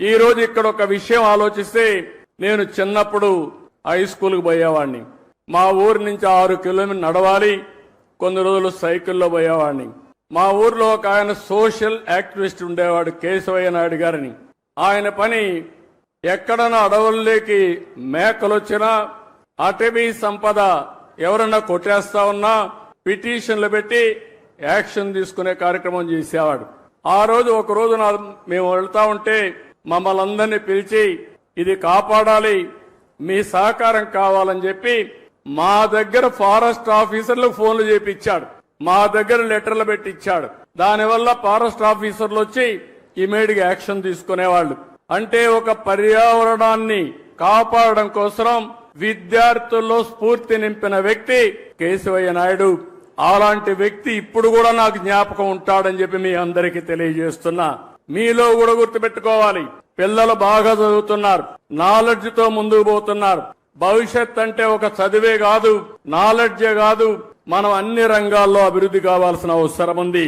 ఈ రోజు ఇక్కడ ఒక విషయం ఆలోచిస్తే, నేను చిన్నప్పుడు హై స్కూల్కి పోయేవాడిని. మా ఊరు నుంచి 6 కిలోమీటర్లు నడవాలి, కొన్ని రోజులు సైకిల్లో పోయేవాడిని. మా ఊర్లో ఒక ఆయన సోషల్ యాక్టివిస్ట్ ఉండేవాడు, కేశవయ్య నాయుడు గారిని. ఆయన పని ఎక్కడన్నా అడవుల్లోకి మేకలు వచ్చినా, అటవీ సంపద ఎవరన్నా కొట్టేస్తా ఉన్నా పిటిషన్లు పెట్టి యాక్షన్ తీసుకునే కార్యక్రమం చేసేవాడు. ఆ రోజు ఒక రోజు మేము వెళ్తా ఉంటే మమ్మల్ని అందరినీ పిలిచి, ఇది కాపాడాలి, మీ సహకారం కావాలని చెప్పి మా దగ్గర ఫారెస్ట్ ఆఫీసర్లకు ఫోన్లు చేపించాడు, మా దగ్గర లెటర్లు పెట్టి ఇచ్చాడు. దానివల్ల ఫారెస్ట్ ఆఫీసర్లు వచ్చి ఇమీడియట్ గా యాక్షన్ తీసుకునేవాళ్లు. అంటే ఒక పర్యావరణాన్ని కాపాడడం కోసం విద్యార్థుల్లో స్ఫూర్తి నింపిన వ్యక్తి కేశవయ్య నాయుడు. అలాంటి వ్యక్తి ఇప్పుడు కూడా నాకు జ్ఞాపకం ఉంటాడని చెప్పి మీ అందరికీ తెలియజేస్తున్నా. మీలో కూడా గుర్తుపెట్టుకోవాలి, పిల్లలు బాగా చదువుతున్నారు, నాలెడ్జ్ తో ముందుకు పోతున్నారు. భవిష్యత్ అంటే ఒక చదివే కాదు, నాలెడ్జే కాదు, మనం అన్ని రంగాల్లో అభివృద్ధి కావాల్సిన అవసరం ఉంది.